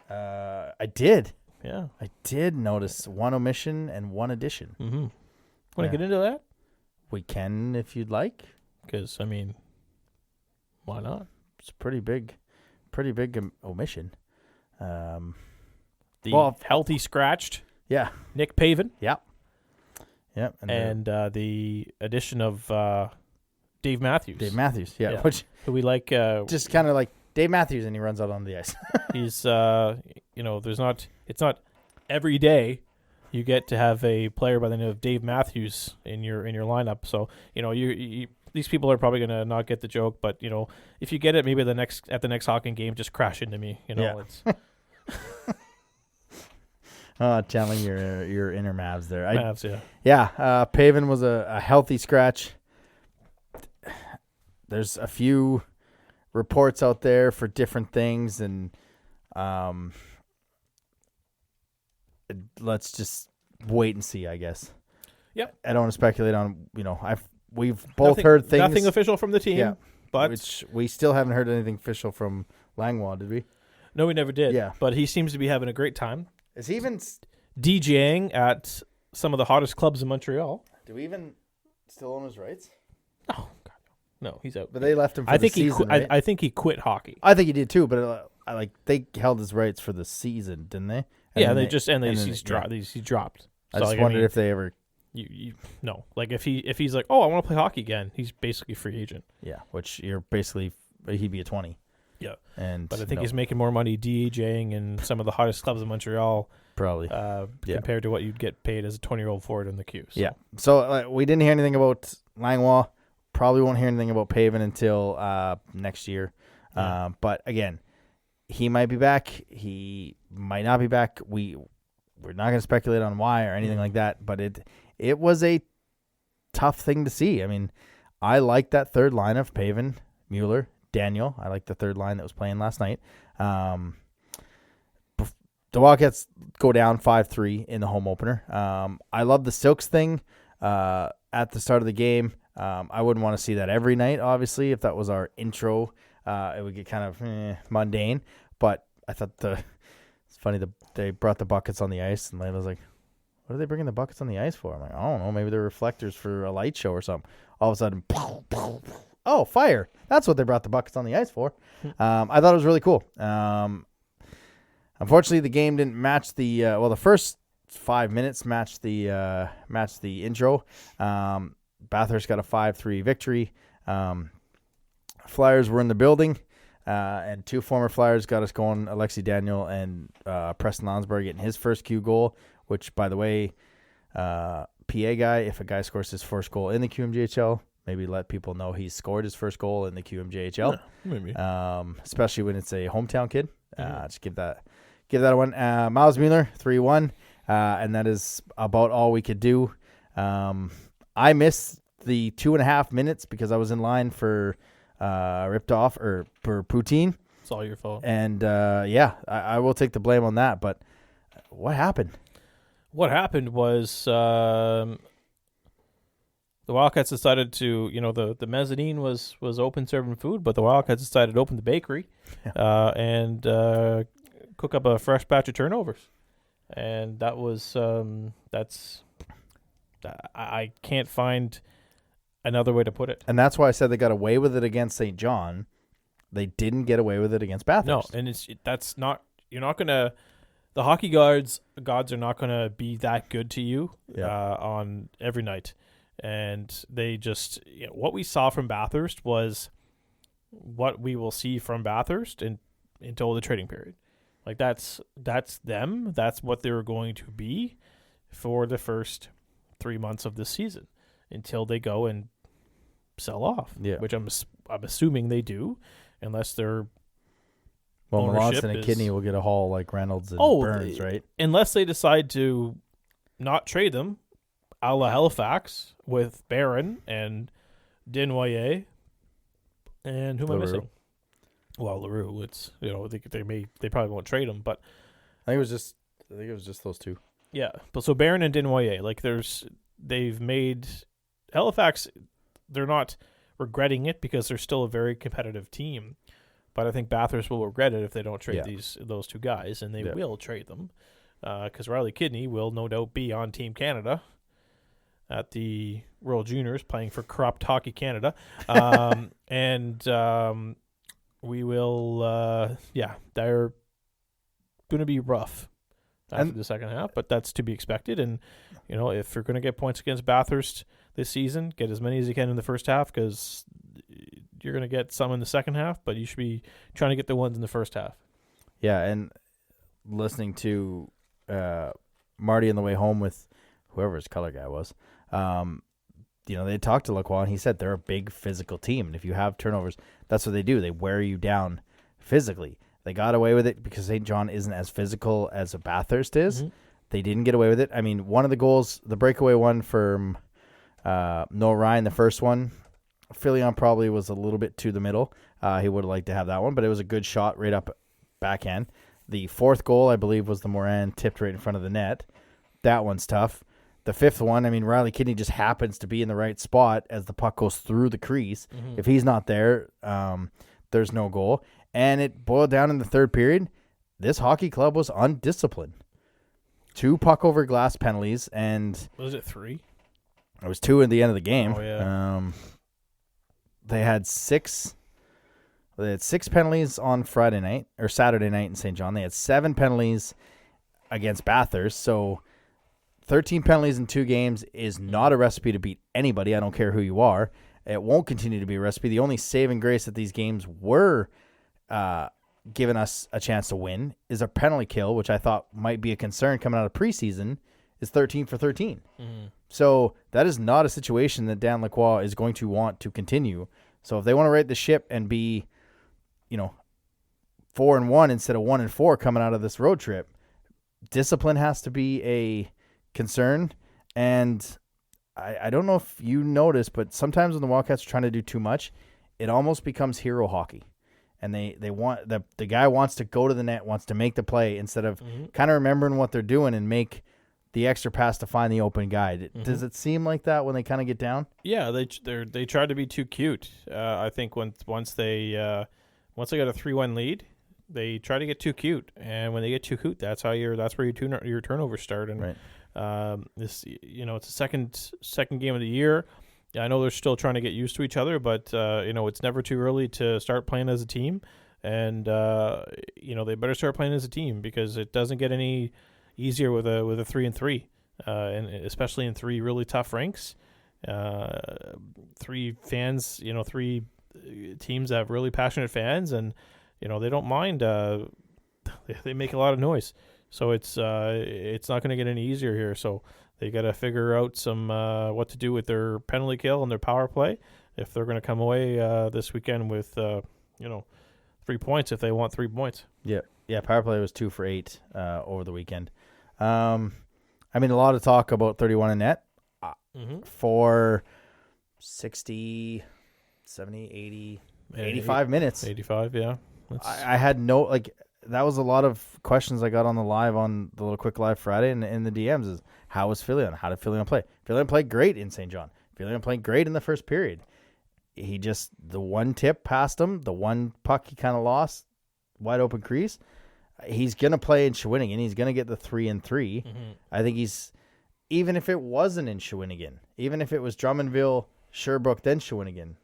S2: I did.
S3: Yeah.
S2: I did notice one omission and one addition.
S3: Want to get into that?
S2: We can if you'd like.
S3: Because, why not?
S2: It's a pretty big omission.
S3: Healthy scratched.
S2: Yeah.
S3: Nick Pavin.
S2: Yep.
S3: And the addition of Dave Matthews.
S2: Yeah.
S3: Who we like.
S2: Just kind of like Dave Matthews, and he runs out on the ice.
S3: He's, it's not every day you get to have a player by the name of Dave Matthews in your lineup. So, you these people are probably going to not get the joke, but, if you get it, maybe at the next hockey game, just crash into me. It's
S2: channeling your inner Mavs there.
S3: Mavs, yeah.
S2: Yeah, Pavin was a healthy scratch. There's a few reports out there for different things, and let's just wait and see, I guess.
S3: Yep.
S2: I don't want to speculate on, we've both heard things.
S3: Nothing official from the team,
S2: yeah,
S3: but
S2: which we still haven't heard anything official from Langlois, did we?
S3: No, we never did.
S2: Yeah.
S3: But he seems to be having a great time.
S2: Is he even
S3: DJing at some of the hottest clubs in Montreal.
S2: do we even still own his rights?
S3: Oh God, no, he's out.
S2: But they left him for
S3: I
S2: the
S3: think
S2: season,
S3: he
S2: right?
S3: I think he quit hockey.
S2: I think he did too, but they held his rights for the season, didn't they?
S3: Yeah,
S2: then
S3: he dropped.
S2: I just wondered if they ever.
S3: No, like if he's like, oh, I want to play hockey again, he's basically a free agent.
S2: Yeah, which you're basically he'd be a 20.
S3: Yeah,
S2: but
S3: I think he's making more money DJing in some of the hottest clubs in Montreal,
S2: probably
S3: compared to what you'd get paid as a 20-year-old forward in the queue. So.
S2: Yeah, so we didn't hear anything about Langlois. Probably won't hear anything about Pavin until next year.
S3: Yeah.
S2: But again, he might be back. He might not be back. We're not going to speculate on why or anything like that. But it was a tough thing to see. I mean, I like that third line of Pavin, Mueller, Daniel. I like the third line that was playing last night. The Wildcats go down 5-3 in the home opener. I love the Silks thing at the start of the game. I wouldn't want to see that every night, obviously. If that was our intro, it would get kind of mundane. But I thought it's funny that they brought the buckets on the ice, and Layla's like, what are they bringing the buckets on the ice for? I'm like, I don't know. Maybe they're reflectors for a light show or something. All of a sudden, oh, fire. That's what they brought the buckets on the ice for. I thought it was really cool. Unfortunately, the game didn't match the first 5 minutes matched the intro. Bathurst got a 5-3 victory. Flyers were in the building, and two former Flyers got us going, Alexi Daniel and Preston Lonsberg getting his first Q goal, which, by the way, PA guy, if a guy scores his first goal in the Qmjhl, maybe let people know he's scored his first goal in the Qmjhl.
S3: Yeah, maybe.
S2: Especially when it's a hometown kid. Just give that a one. Miles Mueller, 3-1, and that is about all we could do. I missed the 2.5 minutes because I was in line for ripped off or for poutine.
S3: It's all your fault.
S2: And I will take the blame on that. But what happened?
S3: What happened was the Wildcats decided to, the mezzanine was open serving food, but the Wildcats decided to open the bakery and cook up a fresh batch of turnovers. And that was I can't find another way to put it.
S2: And that's why I said they got away with it against St. John. They didn't get away with it against Bathurst.
S3: No, and that's not. You're not gonna. The hockey gods are not gonna be that good to you on every night, and they just what we saw from Bathurst was what we will see from Bathurst until the trading period. Like that's them. That's what they're going to be for the first 3 months of this season until they go and sell off. Yeah, which I'm assuming they do, unless they're.
S2: Well, Melanson and Kidney will get a haul like Reynolds and Burns, right?
S3: Unless they decide to not trade them, a la Halifax with Barron and Desnoyers, and who am I missing? Well, LaRue. It's they probably won't trade him, but
S2: I think it was just those two.
S3: Yeah, but so Barron and Desnoyers, they've made Halifax. They're not regretting it because they're still a very competitive team. But I think Bathurst will regret it if they don't trade those two guys, and they will trade them because Riley Kidney will no doubt be on Team Canada at the World Juniors playing for Corrupt Hockey Canada. And we will, they're going to be rough after the second half, but that's to be expected. And, if you're going to get points against Bathurst this season, get as many as you can in the first half because you're going to get some in the second half, but you should be trying to get the ones in the first half.
S2: Yeah, and listening to Marty on the way home with whoever his color guy was. They talked to Lacroix, and he said they're a big physical team. And if you have turnovers, that's what they do. They wear you down physically. They got away with it because St. John isn't as physical as a Bathurst is. Mm-hmm. They didn't get away with it. I mean, one of the goals, the breakaway one from Noah Ryan, the first one, Filion probably was a little bit to the middle. He would have liked to have that one, but it was a good shot right up backhand. The fourth goal, I believe, was the Moran tipped right in front of the net. That one's tough. The fifth one, I mean, Riley Kidney just happens to be in the right spot as the puck goes through the crease. Mm-hmm. If he's not there, there's no goal. And it boiled down in the third period. This hockey club was undisciplined. 2 puck over glass penalties, and
S3: was it 3?
S2: It was 2 at the end of the game.
S3: Oh yeah.
S2: They had 6 penalties on Friday night or Saturday night in St. John. They had 7 penalties against Bathurst. So 13 penalties in 2 games is not a recipe to beat anybody. I don't care who you are. It won't continue to be a recipe. The only saving grace that these games were giving us a chance to win is a penalty kill, which I thought might be a concern coming out of preseason, is 13 for 13. Mm-hmm. So that is not a situation that Dan Lacroix is going to want to continue. So if they want to right the ship and be, 4-1 instead of 1-4 coming out of this road trip, discipline has to be a concern. And I don't know if you notice, but sometimes when the Wildcats are trying to do too much, it almost becomes hero hockey. And they want the guy wants to go to the net, wants to make the play instead of kind of remembering what they're doing and make the extra pass to find the open guy. Does it seem like that when they kind of get down?
S3: Yeah, they try to be too cute. I think once they got a 3-1 lead, they try to get too cute, and when they get too cute, that's where your turnovers start. And right. It's a second game of the year. I know they're still trying to get used to each other, but it's never too early to start playing as a team, and they better start playing as a team because it doesn't get any easier with a 3-3, and especially in 3 really tough rinks. 3 fans, 3 teams that have really passionate fans, and they don't mind. They make a lot of noise, so it's not going to get any easier here. So they got to figure out some what to do with their penalty kill and their power play if they're going to come away this weekend with 3 points if they want 3 points.
S2: Yeah. Power play was 2 for 8 over the weekend. A lot of talk about 31 in net for 60, 70, 80, 85 minutes.
S3: 85, yeah.
S2: I had that was a lot of questions I got on the live on the little quick live Friday and in the DMs is how was Filion? How did Filion play? Filion played great in St. John. Filion played great in the first period. He just, the one tip past him, the one puck he kind of lost, wide open crease. He's going to play in Shawinigan. He's going to get the 3-3. Mm-hmm. I think even if it wasn't in Shawinigan, even if it was Drummondville, Sherbrooke, then Shawinigan,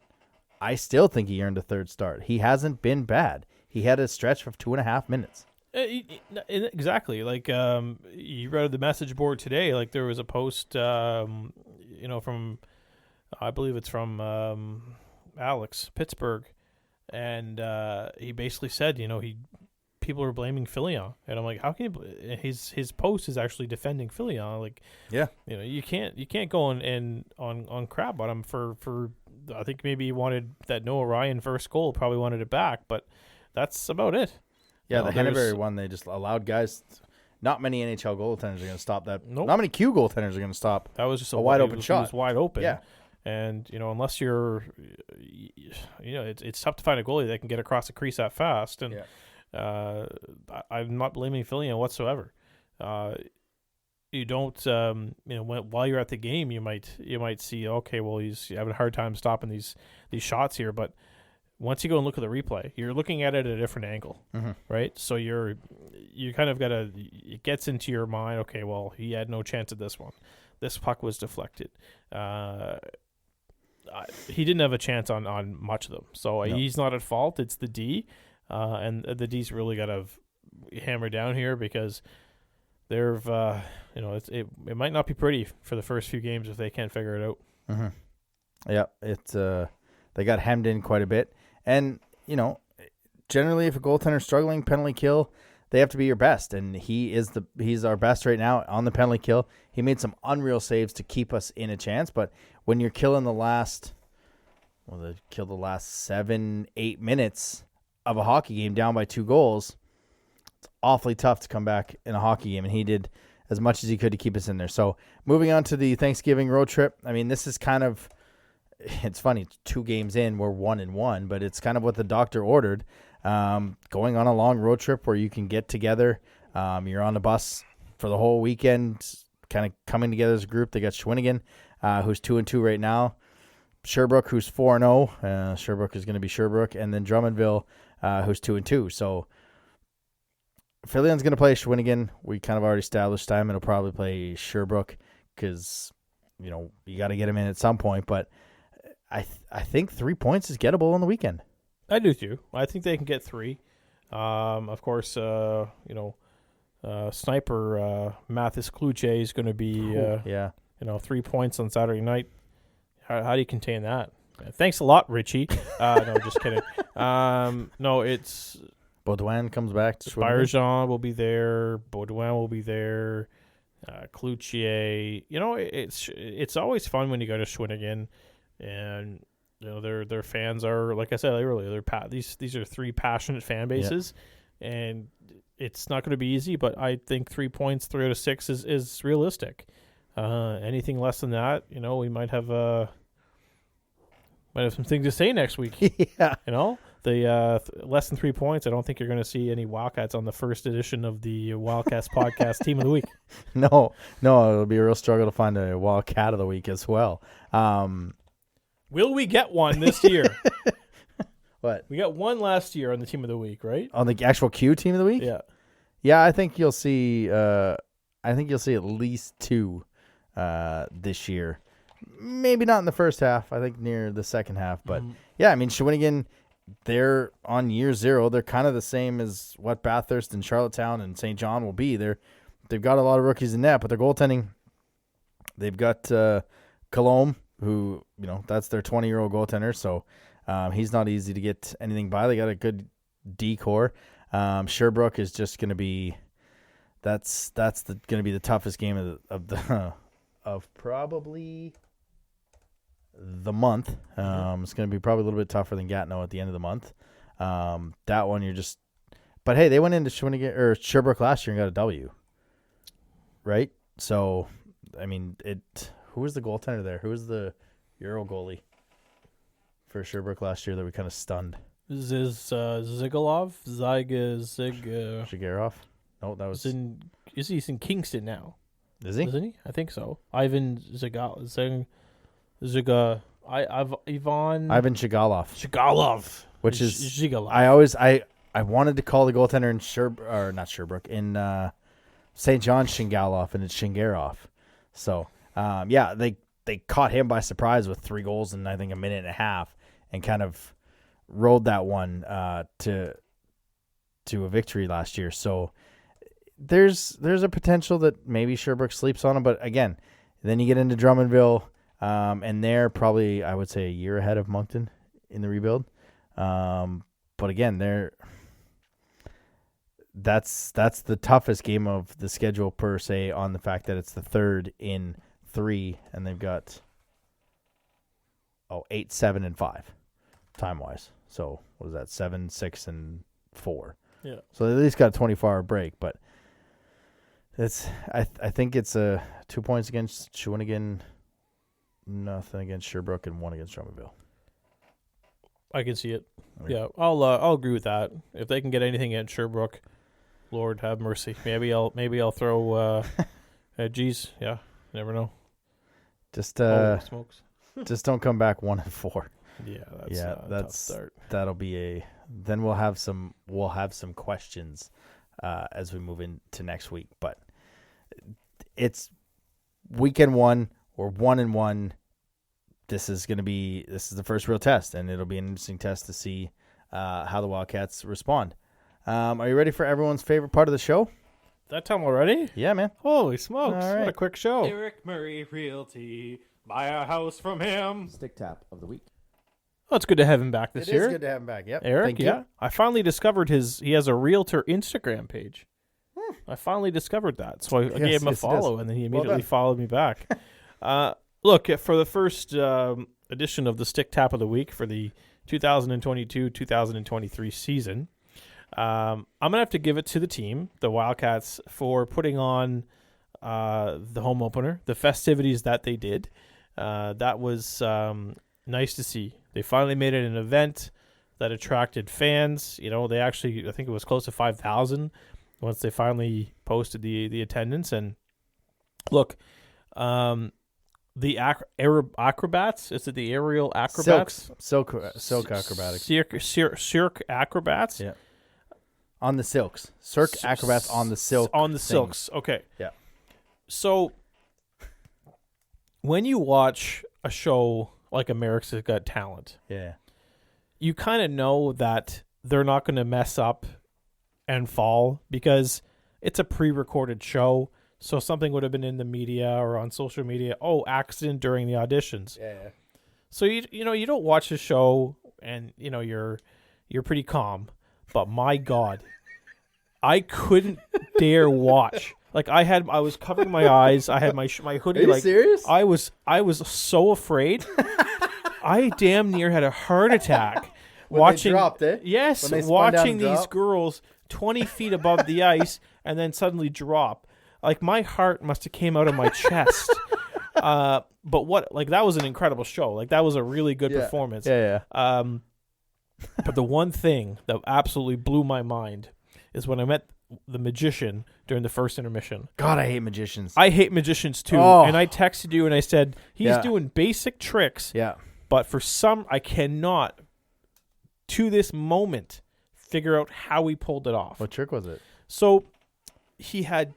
S2: I still think he earned a 3rd start. He hasn't been bad. He had a stretch of 2.5 minutes.
S3: Exactly. You read the message board today. There was a post, from, I believe it's from Alex, Pittsburgh. And he basically said, people are blaming Filion, and I'm like, how can his post is actually defending Filion? You can't go on crap on him for I think maybe he wanted that Noah Ryan first goal, probably wanted it back, but that's about it.
S2: Yeah, the Henneberry one, they just allowed guys. Not many NHL goaltenders are going to stop that.
S3: Nope.
S2: Not many Q goaltenders are going to stop.
S3: That was just
S2: a wide open shot.
S3: It was wide open.
S2: Yeah.
S3: And, unless you're, it's tough to find a goalie that can get across the crease that fast. And I'm not blaming Filion whatsoever. You don't, while you're at the game, you might see, okay, well, he's having a hard time stopping these shots here. But once you go and look at the replay, you're looking at it at a different angle, right? So you kind of it gets into your mind, okay, well, he had no chance at this one. This puck was deflected. He didn't have a chance on much of them. So he's not at fault. It's the D. And the D's really got to hammer down here because they've, it might not be pretty for the first few games if they can't figure it out.
S2: Mm-hmm. Yeah, they got hemmed in quite a bit. And, generally if a goaltender's struggling, penalty kill, they have to be your best, and he's our best right now on the penalty kill. He made some unreal saves to keep us in a chance, but when you're killing they killed the last 7-8 minutes of a hockey game down by 2 goals, it's awfully tough to come back in a hockey game, and he did as much as he could to keep us in there. So moving on to the Thanksgiving road trip, I mean, this is kind of, it's funny, it's 2 games in, we're 1-1, but it's kind of what the doctor ordered. Going on a long road trip where you can get together. You're on the bus for the whole weekend, kind of coming together as a group. They got Shawinigan, who's 2-2 right now. Sherbrooke, who's 4-0. Sherbrooke is going to be Sherbrooke. And then Drummondville, who's 2-2. So Phillyon's going to play Shawinigan. We kind of already established time. It'll probably play Sherbrooke because, you got to get them in at some point. But I think 3 points is gettable on the weekend.
S3: I do too. I think they can get 3. Of course, sniper Mathis Qmjhl is going to be 3 points on Saturday night. How do you contain that? Thanks a lot, Richie. No, just kidding. No, it's
S2: Baudouin comes back to
S3: Barjan will be there. Baudouin will be there. Qmjhl. It's always fun when you go to Shawinigan, and their fans are, like I said earlier, these are 3 passionate fan bases, and it's not going to be easy. But I think 3 points, 3 out of 6 is realistic. Anything less than that, we might have some things to say next week.
S2: Yeah,
S3: the less than 3 points. I don't think you're going to see any Wildcats on the first edition of the Wildcast podcast Team of the Week.
S2: No, it'll be a real struggle to find a Wildcat of the Week as well.
S3: Will we get one this year?
S2: What?
S3: We got one last year on the Team of the Week, right?
S2: On the actual Q Team of the Week? Yeah. I think you'll see. At least 2 this year. Maybe not in the first half. I think near the second half. But yeah, I mean, Shawinigan, they're on year 0. They're kind of the same as what Bathurst and Charlottetown and St. John will be. They've got a lot of rookies in net, but their goaltending, they've got Colombe, who, that's their 20-year-old goaltender. So he's not easy to get anything by. They got a good D-core. Sherbrooke is just going to be, that's going to be the toughest game of probably the month. It's going to be probably a little bit tougher than Gatineau at the end of the month. That one but hey, they went into Sherbrooke last year and got a W, right? So, I mean, who was the goaltender there? Who was the Euro goalie for Sherbrooke last year that we kind of stunned?
S3: Zigalov?
S2: Shigarov? No, that was...
S3: He's in Kingston now.
S2: Is he?
S3: Isn't he? I think so. Ivan
S2: Ivan
S3: Shigalov.
S2: Which is...
S3: Shigalov.
S2: I wanted to call the goaltender in Sherbrooke, in St. John Shingalov, and it's Shingarov. So, they caught him by surprise with 3 goals in, I think, a minute and a half, and kind of rode that one to a victory last year. So there's a potential that maybe Sherbrooke sleeps on him, but again, then you get into Drummondville, and they're probably, I would say, a year ahead of Moncton in the rebuild. But again, that's the toughest game of the schedule per se, on the fact that it's the 3rd in 3, and they've got 8, 7, and 5 time wise. So what is that? 7, 6, and 4.
S3: Yeah. So
S2: they at least got a 24-hour break, but I think it's 2 points against Shawinigan, nothing against Sherbrooke, and 1 against Drummondville.
S3: I can see it. Yeah, I'll agree with that. If they can get anything at Sherbrooke, Lord have mercy. Maybe I'll throw. Geez, yeah, never know.
S2: Just
S3: smokes.
S2: Just don't come back 1-4.
S3: Yeah, that's a tough start.
S2: That'll be then we'll have some questions as we move into next week. But it's weekend 1. We're 1-1. This is the first real test, and it'll be an interesting test to see how the Wildcats respond. Are you ready for everyone's favorite part of the show?
S3: That time already?
S2: Yeah, man.
S3: Holy smokes.
S2: All right.
S3: What a quick show.
S5: Eric Murray Realty. Buy a house from him.
S6: Stick tap of the week.
S3: Oh, it's good to have him back this year.
S2: It is good to have him back. Yep.
S3: Eric,
S2: Thank
S3: yeah.
S2: you.
S3: I finally discovered he has a realtor Instagram page. I finally discovered that. So I gave him a follow, and then he immediately followed me back. Look, for the first edition of the Stick Tap of the Week for the 2022-2023 season, I'm going to have to give it to the team, the Wildcats, for putting on the home opener, the festivities that they did. That was nice to see. They finally made it an event that attracted fans. You know, they actually, I think it was close to 5,000 once they finally posted the attendance. And look, the acrobats, is it the aerial acrobats?
S2: Silk acrobatics.
S3: Cirque acrobats?
S2: Yeah. On the silks. Cirque acrobats on the silk.
S3: On the
S2: things.
S3: silks. Okay.
S2: Yeah.
S3: So when you watch a show like America's Got Talent,
S2: Yeah.
S3: you kind of know that they're not going to mess up and fall because it's a pre-recorded show. So something would have been in the media or on social media. Oh, accident during the auditions.
S2: Yeah.
S3: So you know you don't watch the show and you know you're pretty calm. But my God, I couldn't dare watch. Like I was covering my eyes. I had my hoodie.
S2: Are you serious?
S3: I was so afraid. I damn near had a heart attack watching.
S2: They dropped it.
S3: Yes,
S2: When they spun
S3: watching
S2: down and
S3: these
S2: dropped?
S3: girls 20 feet above the ice and then suddenly drop. Like my heart must have came out of my chest. But what? Like that was an incredible show. Like that was a really good performance.
S2: Yeah.
S3: But the one thing that absolutely blew my mind is when I met the magician during the first intermission.
S2: God, I hate magicians.
S3: I hate magicians too.
S2: Oh.
S3: And I texted you and I said, he's
S2: Yeah.
S3: doing basic tricks,
S2: Yeah.
S3: but for some, I cannot, to this moment, figure out how he pulled it off.
S2: What trick was it?
S3: So he had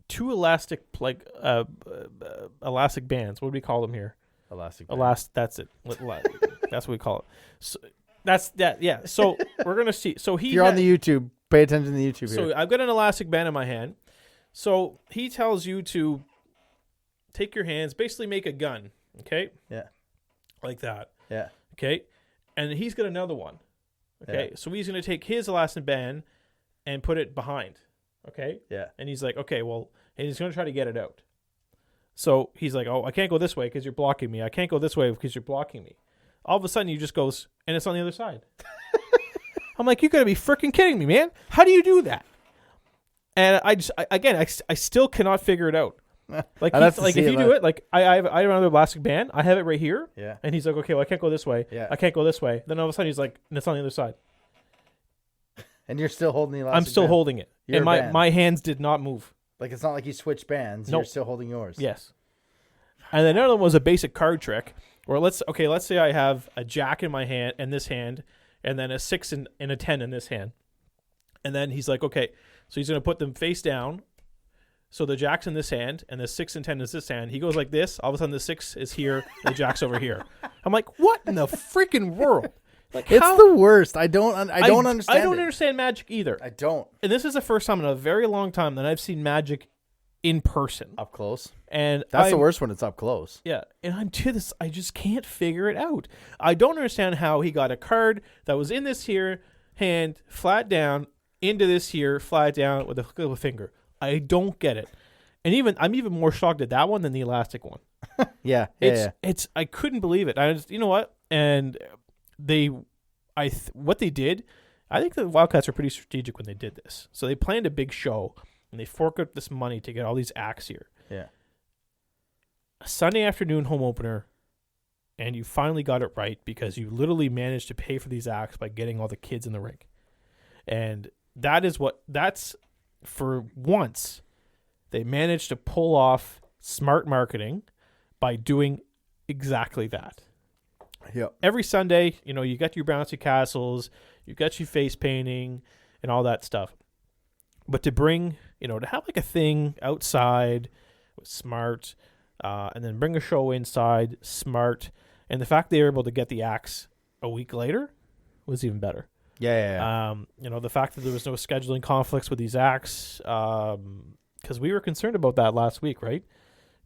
S3: two elastic bands. What do we call them here?
S2: Elastic.
S3: That's it. That's what we call it. So, that's that. Yeah. So we're gonna see. So
S2: If you're on the YouTube, pay attention to the YouTube
S3: So
S2: here.
S3: I've got an elastic band in my hand. So he tells you to take your hands, basically make a gun. Okay.
S2: Yeah.
S3: Like that.
S2: Yeah.
S3: Okay. And he's got another one. Okay.
S2: Yeah.
S3: So he's gonna take his elastic band and put it behind. Okay.
S2: Yeah.
S3: And he's like, okay, well, and he's gonna try to get it out. So he's like, oh, I can't go this way because you're blocking me. I can't go this way because you're blocking me. All of a sudden, he just goes, and it's on the other side. I'm like, you got to be freaking kidding me, man. How do you do that? And I still cannot figure it out. Like, if you do it, like, I have another elastic band. I have it right here.
S2: Yeah.
S3: And he's like, okay, well, I can't go this way.
S2: Yeah.
S3: I can't go this way. Then all of a sudden, he's like, and it's on the other side.
S2: And you're still holding the elastic
S3: I'm still
S2: band.
S3: holding it.
S2: Your
S3: And
S2: band.
S3: my hands did not move.
S2: Like, it's not like you switched bands.
S3: Nope.
S2: You're still holding yours.
S3: Yes. And then another one was a basic card trick. Where let's say I have a jack in my hand in this hand, and then a 6 and a 10 in this hand, and then he's like, okay, so he's gonna put them face down. So the jack's in this hand, and the 6 and 10 is this hand. He goes like this. All of a sudden, the 6 is here, the jack's over here. I'm like, what in the freaking world? Like,
S2: It's
S3: how?
S2: the worst. I don't understand.
S3: I don't understand magic either.
S2: I don't.
S3: And this is the first time in a very long time that I've seen magic in person.
S2: Up close.
S3: And
S2: That's the worst when it's up close.
S3: Yeah, and I'm to this. I just can't figure it out. I don't understand how he got a card that was in this here hand flat down into this here flat down with a hook of a finger. I don't get it. And I'm even more shocked at that one than the elastic one.
S2: Yeah.
S3: It's I couldn't believe it. I just, you know what? And what they did, I think the Wildcats are pretty strategic when they did this. So they planned a big show and they forked up this money to get all these acts here.
S2: Yeah.
S3: A Sunday afternoon home opener, and you finally got it right because you literally managed to pay for these acts by getting all the kids in the rink. And that's for once, they managed to pull off smart marketing by doing exactly that.
S2: Yep.
S3: Every Sunday, you got your bouncy castles, you got your face painting and all that stuff. But to bring, to have like a thing outside with smart, and then bring a show inside, smart, and the fact they were able to get the acts a week later was even better.
S2: Yeah.
S3: The fact that there was no scheduling conflicts with these acts, because we were concerned about that last week, right?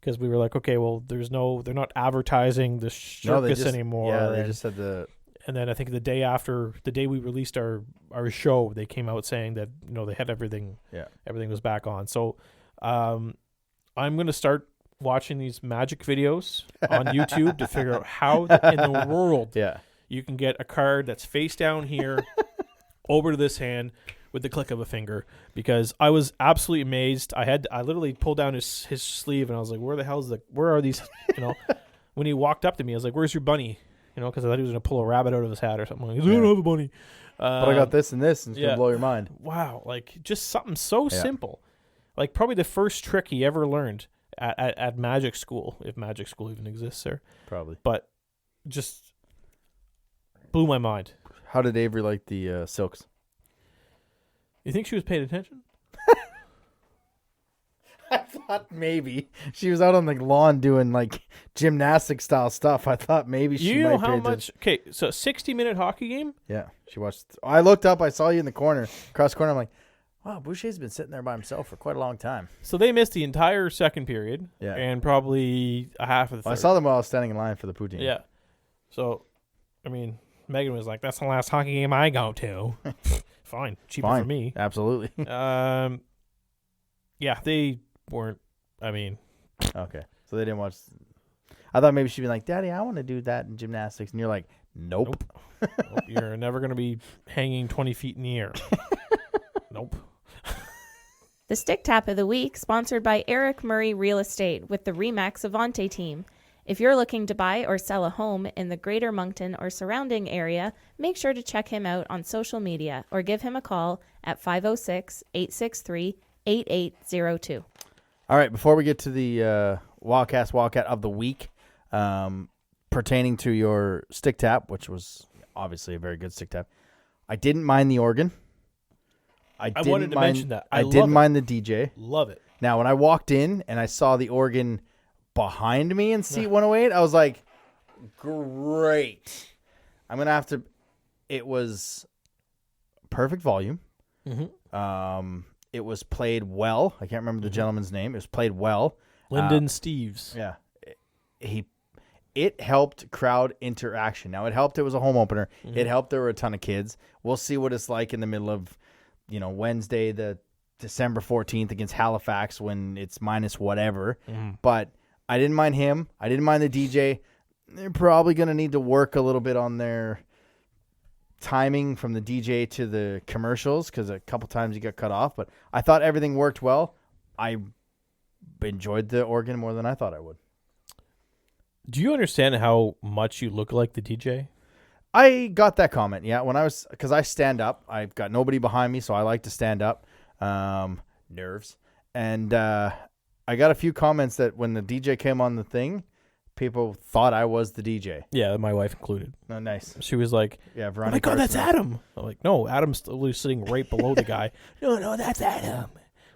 S3: Because we were like, okay, well, they're not advertising the circus anymore.
S2: Yeah, they just said
S3: And then I think the day we released our show, they came out saying that they had everything.
S2: Yeah,
S3: everything was back on. So, I'm gonna start watching these magic videos on YouTube to figure out how in the world you can get a card that's face down here over to this hand with the click of a finger, because I was absolutely amazed. I literally pulled down his sleeve and I was like, where are these, when he walked up to me, I was like, where's your bunny? Because I thought he was going to pull a rabbit out of his hat or something. He's like, I don't have a bunny.
S2: But I got this and this, and it's going to blow your mind.
S3: Wow. Like, just something so simple. Like, probably the first trick he ever learned at Magic School, if Magic School even exists there.
S2: Probably.
S3: But just blew my mind.
S2: How did Avery like the silks?
S3: You think she was paying attention?
S2: I thought maybe she was out on the lawn doing like gymnastic style stuff. I thought maybe she
S3: You
S2: might
S3: know how
S2: pay
S3: much? Okay, so a 60-minute hockey game.
S2: Yeah, she watched. I looked up. I saw you in the corner, across the corner. I'm like, wow, Boucher's been sitting there by himself for quite a long time.
S3: So they missed the entire second period.
S2: Yeah.
S3: And probably a half of the third.
S2: I saw them while I was standing in line for the poutine.
S3: Yeah. So, I mean, Megan was like, "That's the last hockey game I go to." Fine, cheaper for me.
S2: Absolutely.
S3: Yeah, they weren't. I mean,
S2: okay, so they didn't watch. I thought maybe she'd be like, "Daddy, I want to do that in gymnastics," and you're like, "Nope."
S3: Nope, you're never going to be hanging 20 feet in the air. Nope.
S5: The Stick Tap of the Week, sponsored by Eric Murray Real Estate with the Remax Avante team. If you're looking to buy or sell a home in the Greater Moncton or surrounding area, make sure to check him out on social media or give him a call at 506-863-8802.
S2: All right, before we get to the Wildcat of the Week, pertaining to your stick tap, which was obviously a very good stick tap, I didn't mind the organ.
S3: I wanted to mention that.
S2: I didn't mind the DJ.
S3: Love it.
S2: Now, when I walked in and I saw the organ behind me in seat 108, I was like, great. I'm going to have to... It was perfect volume.
S3: Mm-hmm.
S2: It was played well. I can't remember the gentleman's name. It was played well.
S3: Lyndon Steves.
S2: Yeah. It helped crowd interaction. Now, it helped it was a home opener. Mm-hmm. It helped there were a ton of kids. We'll see what it's like in the middle of, Wednesday, the December 14th against Halifax when it's minus whatever. Mm-hmm. But I didn't mind him. I didn't mind the DJ. They're probably going to need to work a little bit on their timing from the DJ to the commercials because a couple times he got cut off. But I thought everything worked well. I enjoyed the organ more than I thought I would.
S3: Do you understand how much you look like the DJ?
S2: I got that comment, yeah. Because I stand up. I've got nobody behind me, so I like to stand up. Nerves. And I got a few comments that when the DJ came on the thing, people thought I was the DJ.
S3: Yeah, my wife included.
S2: Oh, nice.
S3: She was like,
S2: "Yeah,
S3: Veronica. Oh my God, that's Adam." I'm like, "No, Adam's literally sitting right below the guy." No, that's Adam.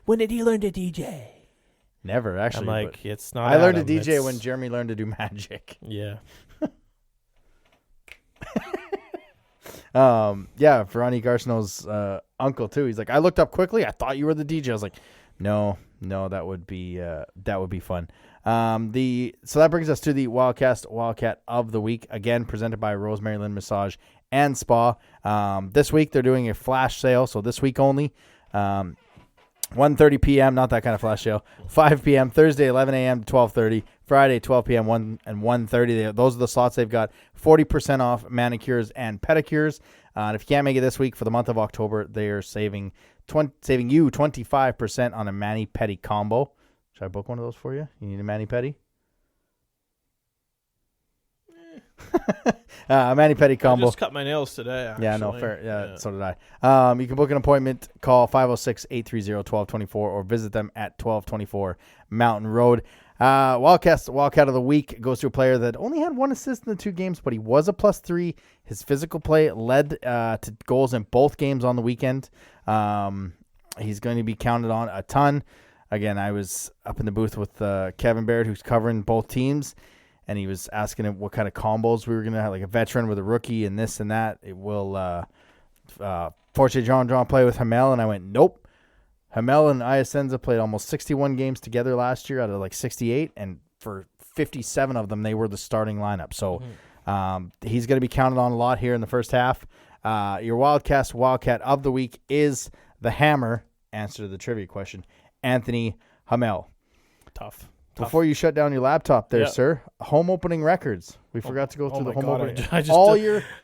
S3: When did he learn to DJ?
S2: Never, actually.
S3: I'm like, it's not.
S2: I learned
S3: Adam,
S2: to DJ when Jeremy learned to do magic.
S3: Yeah.
S2: Yeah, Veronica Arsenault's uncle too. He's like, I looked up quickly. I thought you were the DJ. I was like, no, that would be fun. So that brings us to the Wildcat of the Week, again presented by Rosemary Lynn Massage and Spa. This week they're doing a flash sale, so this week only. 1:30 p.m., not that kind of flash sale. 5 p.m. Thursday, 11 a.m. to 12:30. Friday, 12 p.m. 1:30. Those are the slots they've got. 40% off manicures and pedicures. And if you can't make it this week, for the month of October, they are saving you 25% on a mani-pedi combo. Should I book one of those for you? You need a mani-pedi? A mani-pedi combo.
S3: I just cut my nails today, actually.
S2: Yeah, no, fair. Yeah, so did I. You can book an appointment. Call 506-830-1224 or visit them at 1224 Mountain Road. Wildcat of the Week goes to a player that only had one assist in the two games, but he was a +3. His physical play led to goals in both games on the weekend. He's going to be counted on a ton. Again, I was up in the booth with Kevin Baird, who's covering both teams, and he was asking him what kind of combos we were going to have, like a veteran with a rookie and this and that. It will Forte John play with Qmjhl, and I went, nope. Qmjhl and Iasenza played almost 61 games together last year out of like 68, and for 57 of them, they were the starting lineup. So He's going to be counted on a lot here in the first half. Your Wildcat of the week is the Hammer. Answer to the trivia question, Anthony Qmjhl.
S3: Tough.
S2: Before you shut down your laptop there,
S3: Yeah.
S2: sir, home opening records. We forgot to go through the home opening.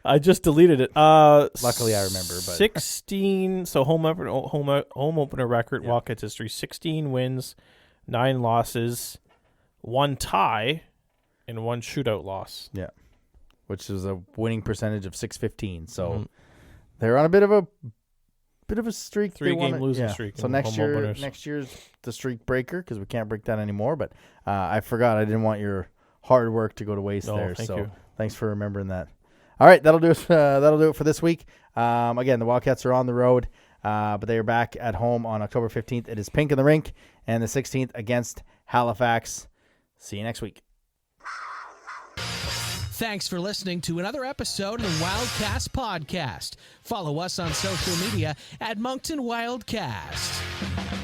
S3: I just deleted it.
S2: Luckily, I remember. But
S3: 16. So home opener record, Wildcats history: 16 wins, 9 losses, 1 tie, and 1 shootout loss.
S2: Yeah, which is a winning percentage of .615. So they're on a bit of a streak.
S3: 3-game losing streak.
S2: So next year's the streak breaker because we can't break that anymore. But I forgot. I didn't want your hard work to go to waste there.
S3: Thank
S2: so
S3: you.
S2: Thanks for remembering that. All right, that'll do it. That'll do it for this week. Again, the Wildcats are on the road, but they are back at home on October 15th. It is Pink in the Rink, and the 16th against Halifax. See you next week.
S1: Thanks for listening to another episode of the Wildcast podcast. Follow us on social media at Moncton Wildcast.